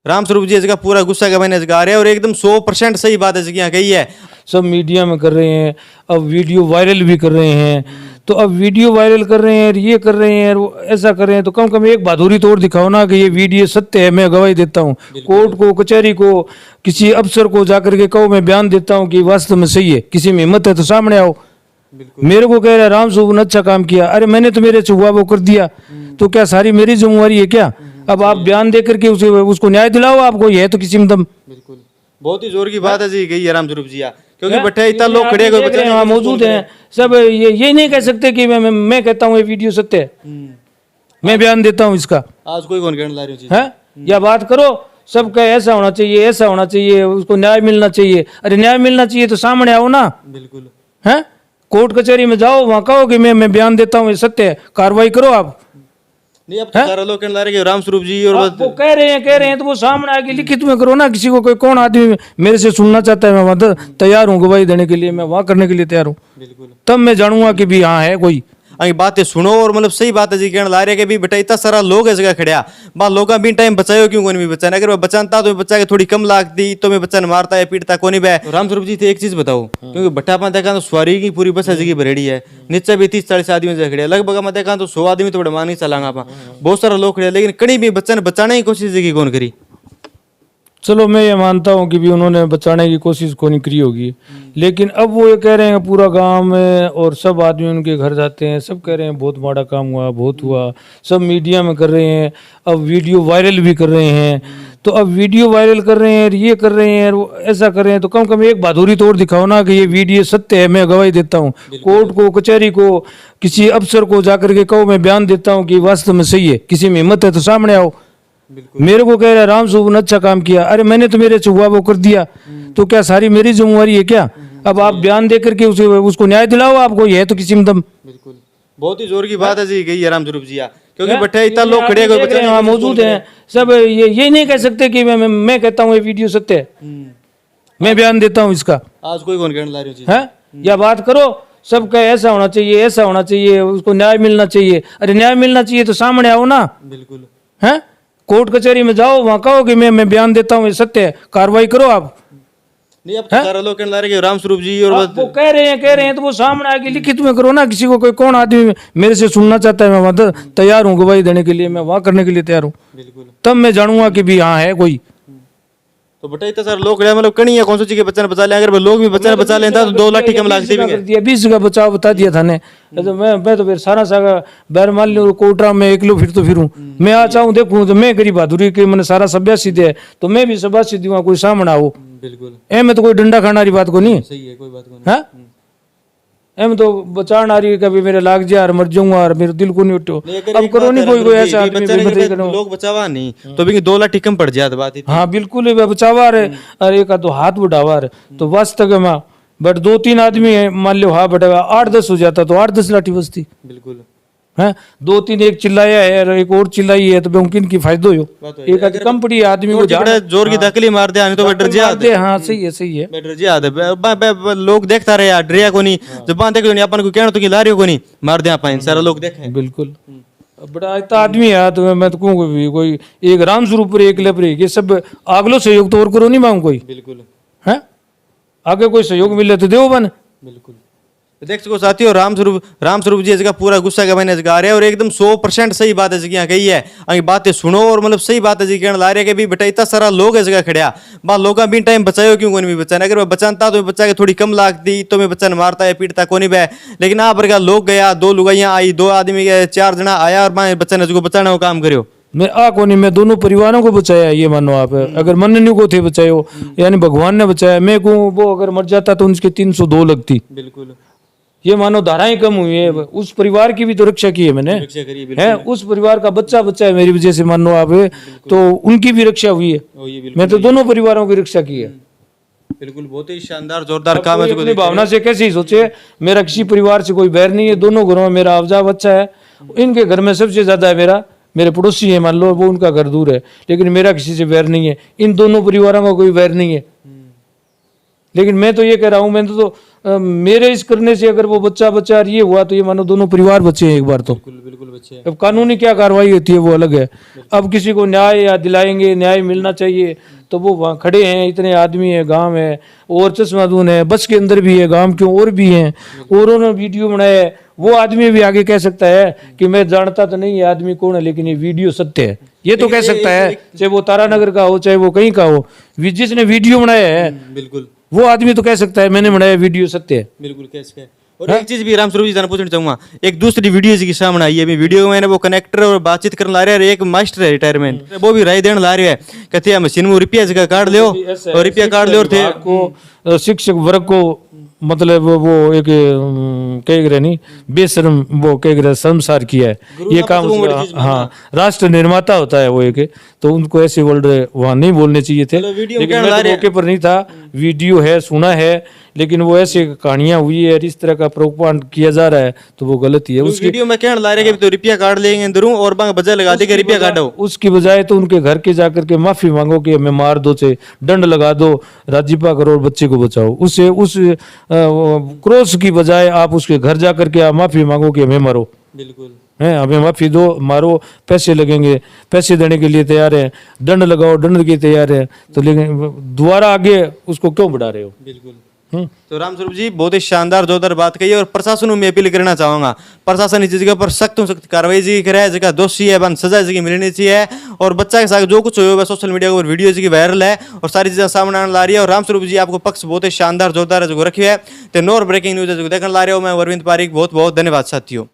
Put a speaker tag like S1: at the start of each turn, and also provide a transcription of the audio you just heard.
S1: राम स्वरूप जी इसका पूरा गुस्सा का मैंने गा रहे हैं और एकदम 100% सही बात है यहाँ कही है।
S2: सब मीडिया में कर रहे हैं, अब वीडियो वायरल भी कर रहे हैं। तो अब वीडियो वायरल कर रहे हैं, ये कर रहे हैं, वो ऐसा कर रहे हैं, तो कम कम एक बहादुरी तो और दिखाओ ना कि ये वीडियो सत्य है। मैं गवाही देता हूँ, कोर्ट को, कचहरी को, किसी अफसर को जाकर के कहो मैं बयान देता हूँ कि वास्तव में सही है। किसी में हिम्मत है तो सामने आओ। मेरे को कह रहा है राम स्वरूप ने अच्छा काम किया, अरे मैंने तो मेरे से हुआ वो कर दिया, तो क्या सारी मेरी जिम्मेवारी है क्या? अब आप बयान दे करके उसको न्याय दिलाओ। आपको यह है तो किसी में दम।
S1: बिल्कुल बहुत ही जोर की बात है जी कही है राम स्वरूप जी, क्योंकि बट्टे इतना लोग खड़े हैं, कोई बच्चा
S2: वहाँ मौजूद हैं सब। ये नहीं कह सकते कि मैं कहता हूँ ये वीडियो सत्य है, मैं बयान देता हूँ इसका।
S1: आज कोई कौन कहने ला रही
S2: है या बात करो सबका ऐसा होना चाहिए, ऐसा होना चाहिए, उसको न्याय मिलना चाहिए। अरे न्याय मिलना चाहिए तो सामने आओ ना।
S1: बिल्कुल
S2: है, कोर्ट कचहरी में जाओ, वहां कहो कि मैं बयान देता हूँ ये सत्य है, कार्रवाई करो आप।
S1: नहीं अब तो सारा लोग कहने ला रहे हैं कि राम स्वरूप जी और
S2: वो कह रहे हैं तो वो सामने आके लिखित में करो ना। किसी को कोई कौन आदमी मेरे से सुनना चाहता है, मैं वहां तैयार हूँ गवाही देने के लिए, मैं वहां करने के लिए तैयार हूँ।
S1: बिल्कुल
S2: तब मैं जानूंगा कि भी हाँ है कोई।
S1: अभी बातें सुनो और मतलब सही बात है जी कहने ला रहे हैं कि बेटा इतना सारा लोग है जगह खड़िया बा लोग भी टाइम बचाओ क्यों कोई भी बचाना, अगर बचाता तो बच्चा के थोड़ी कम लागती तो मैं बच्चा ने मारता है पीटता कोनी बे। राम स्वरूप जी थे एक चीज बताओ, क्योंकि भट्टा में देखा तो सवारी की पूरी बस जगह भरेड़ी है, नीचे भी 30-40 आदमी जगह खड़े, लगभग मैं देखा तो 100 आदमी तो बड़ा मान नहीं चलांगा आप, बहुत सारा लोग खड़े, लेकिन कहीं भी बच्चा ने बचाने की कोशिश जगह कौन करी।
S2: चलो मैं ये मानता हूँ कि भी उन्होंने बचाने की कोशिश को नहीं करी होगी, लेकिन अब वो ये कह रहे हैं पूरा गांव में और सब आदमी उनके घर जाते हैं, सब कह रहे हैं बहुत बड़ा काम हुआ, बहुत हुआ, सब मीडिया में कर रहे हैं, अब वीडियो वायरल भी कर रहे हैं। तो अब वीडियो वायरल कर रहे हैं, ये कर रहे हैं, वो ऐसा कर रहे हैं, तो कम कम एक बहादुरी तो और दिखाओ ना कि ये वीडियो सत्य है। मैं गवाही देता हूँ, कोर्ट को, कचहरी को, किसी अफसर को जाकर के कहो मैं बयान देता हूँ कि वास्तव में सही है। किसी में हिम्मत है तो सामने आओ। मेरे को कह रहा है राम स्वरूप ने अच्छा काम किया, अरे मैंने तो मेरे से हुआ वो कर दिया, तो क्या सारी मेरी जिम्मेवारी है क्या? अब आप बयान दे करके उसको न्याय दिलाओ। आपको यह है तो किसी में दम।
S1: बिल्कुल बहुत ही जोर की बात है जी कही है राम स्वरूप जी, क्योंकि बट्टे इतना लोग खड़े हैं, कोई बच्चा
S2: वहाँ मौजूद हैं सब। ये नहीं कह सकते कि मैं कहता हूँ ये वीडियो सत्य है, मैं बयान देता हूँ इसका।
S1: आज कोई कौन कहने ला रही
S2: है या बात करो सबका ऐसा होना चाहिए, ऐसा होना चाहिए, उसको न्याय मिलना चाहिए। अरे न्याय मिलना चाहिए तो सामने आओ ना।
S1: बिल्कुल
S2: है, कोर्ट कचहरी में जाओ, वहां कहो कि मैं बयान देता हूँ ये सत्य है, कार्रवाई करो आप।
S1: नहीं अब तो सारा लोग कहने ला रहे हैं कि राम स्वरूप जी और
S2: वो कह रहे हैं तो वो सामने आके लिखित में करो ना। किसी को कोई कौन आदमी मेरे से सुनना चाहता है, मैं वहां तैयार हूँ गवाही देने के लिए, मैं वहां करने के लिए तैयार हूँ।
S1: बिल्कुल
S2: तब मैं जानूंगा कि भी हाँ है कोई।
S1: तो बेटा इतना सारा लोग खड़े मतलब कहीं है कौन सी के बच्चा ने बचा लिया, अगर लोग भी बच्चा ने बचा लेता तो 2 लाठी कम लागती भी
S2: 20 का बचाव बता दिया था ने। तो मैं तो फिर सारा सागा बैर मान लो कोटरा में एक लो फिर तो फिरूं मैं आ चाहूँ देखूं तो मैं करी बहादुरी के मैंने सारा सब्यासी दे तो मैं भी सब्यासी दूंगा, कोई सामने आओ।
S1: बिल्कुल
S2: ए में तो कोई डंडा खाना वाली बात को नहीं
S1: सही है, कोई बात को
S2: है। एम तो बचान आ रही है, कभी मेरे लाग जा और मर जाऊंगा और मेरे दिल को नहीं उठो। अब करो नहीं कोई ऐसा आदमी
S1: लोग बचावा नहीं तो भी 2 लाठी कम पड़ जात बात।
S2: हाँ बिल्कुल बचावा रे, अरे एक तो हाथ बढ़ावा रे तो वास्तव में बट 2-3 आदमी है मान लो, हाँ बटेगा 8-10 हो जाता तो 8-10 लाठी बचती।
S1: बिल्कुल
S2: है 2-3 एक चिल्लाया है और एक और चिल्लाई है तो मुमकिन की फायदो हो। एक आदमी कम पड़ी आदमी को
S1: जोर की दकली मार दे तो डर जाते।
S2: हाँ सही है, सही है,
S1: डर जाते लोग देखता रहे यार, डरिया को नहीं जब बात देखे नहीं अपन को कहना तो कि लारियो को नहीं मार दे आप सारा लोग देखे।
S2: बिल्कुल बड़ा इतना आदमी है तो मैं तो कहूँ कोई एक राम स्वरूप पर एक लेपर ये सब आगलो सहयोग तो और करो नहीं मांग कोई।
S1: बिल्कुल
S2: है आगे कोई सहयोग मिले तो देव बन।
S1: बिल्कुल देख सको साथियों राम स्वरूप जी इसका पूरा गुस्सा का मैंने गा रहे हैं और एकदम 100% सही बात है जी यहाँ कही है। अभी बातें सुनो और मतलब सही बात है जी कहने ला रहे हैं कि बेटा इतना सारा लोग है जगह खड़िया बा लोग भी टाइम बचाओ क्यों कोई भी बचाना, अगर बचाता तो बच्चा के थोड़ी कम लागती तो मैं बच्चा ने मारता है पीटता कोनी बे, लेकिन आप पर लोग गया 2 लुगाइयाँ आई 2 आदमी गए 4 जना आया और बच्चा ने उसको बचाने का काम करो।
S2: मैं कोनी मैं दोनों परिवारों को बचाया ये मानो आप। अगर मनन्यू को थे बचाए हो यानी भगवान ने बचाया, मैं कहूँ वो अगर मर जाता तो उनके 302 लगती।
S1: बिल्कुल
S2: ये मानो धाराएं कम हुई है, उस परिवार की भी तो रक्षा की है मैंने, है उस परिवार का बच्चा है मेरी वजह से मानो आप, तो उनकी भी रक्षा हुई है। मैं तो दोनों परिवारों की रक्षा की है।
S1: बिल्कुल बहुत ही शानदार जोरदार काम है।
S2: अपनी भावना से कैसे ही सोचे, मेरा किसी परिवार से कोई बैर नहीं है, दोनों घरों में मेरा अफजा बच्चा है। इनके घर में सबसे ज्यादा है मेरे पड़ोसी है मान लो, वो उनका घर दूर है, लेकिन मेरा किसी से बैर नहीं है। इन दोनों परिवारों का कोई बैर नहीं है। लेकिन मैं तो ये कह रहा हूँ, मैंने तो मेरे इस करने से अगर वो बच्चा ये हुआ तो ये मानो दोनों परिवार बचे हैं एक बार तो।
S1: बिल्कुल बच्चे
S2: अब कानूनी क्या कार्रवाई होती है वो अलग है। अब किसी को न्याय या दिलाएंगे, न्याय मिलना चाहिए, तो वो वहाँ खड़े हैं, इतने आदमी है, गांव है और चश्मादून है, बस के अंदर भी है, गांव के और भी हैं, और उन्होंने वीडियो बनाया है। वो आदमी भी आगे कह सकता है कि मैं जानता तो नहीं ये आदमी कौन है, लेकिन ये वीडियो सत्य है, ये तो कह सकता है, चाहे वो तारानगर का हो चाहे वो कहीं का हो। जिसने वीडियो बनाया है
S1: बिल्कुल
S2: वो आदमी तो कह सकता है मैंने बनाया, वीडियो सत्य है।
S1: बिल्कुल कैसे है। और एक चीज भी रामस्वरूप जी जाना पूछना चाहूंगा, एक दूसरी वीडियो की सामने आई है, अभी वीडियो में वो कनेक्टर और बातचीत करने ला रहे हैं, एक मास्टर है रिटायरमेंट, वो भी राय देने ला रहे हैं, कहते हैं मशीन में रुपया जगह काट लो और रुपया काट लो, और थे
S2: को शिक्षक वर्ग को मतलब वो एक कह रहे नहीं बेशरम, वो कह रहे संसार किया है ये काम। हाँ, राष्ट्र निर्माता होता है वो एक, तो उनको ऐसे वर्ड वहाँ नहीं बोलने चाहिए थे, लेकिन मैं तो मौके पर नहीं था, वीडियो है, सुना है, लेकिन वो ऐसे कहानियां हुई है, इस तरह का प्रोपागंडा किया जा रहा है, तो वो गलत ही है।
S1: उस वीडियो में कहने ला रहे हैं कि तो रुपया काट लेंगे अंदरों और बांग बजा लगा देंगे रुपया काटो,
S2: उसकी बजाय तो उनके घर के जाकर के माफी मांगो कि हमें मार दो, से दंड लगा दो, राजीपा करो और बच्चे को बचाओ। उससे उस क्रोध की बजाय आप उसके घर जाकर के आप माफी मांगो कि हमें मारो,
S1: बिल्कुल
S2: है, हमें माफी दो, मारो, पैसे लगेंगे, पैसे देने के लिए तैयार है, दंड लगाओ, दंड के तैयार है, तो लेकिन दोबारा आगे उसको क्यों बढ़ा रहे हो।
S1: बिल्कुल। तो रामस्वरूप जी बहुत ही शानदार जोरदार बात कही, और प्रशासन को मैं अपील करना चाहूंगा, प्रशासन इस जगह पर सख्त सख्त कार्रवाई जी करे, जगह दोषी है बन सजा जगह मिलनी चाहिए, और बच्चा के साथ जो कुछ हुआ सोशल मीडिया पर वीडियो जी वायरल है और सारी चीजें सामने आने ला रही है, और रामस्वरूप जी आपको पक्ष बहुत ही शानदार जोरदार जो रखी है, तो नोर ब्रेकिंग न्यूज जो देखने ला रहे हो, मैं अरविंद पारिक, बहुत बहुत धन्यवाद साथियों।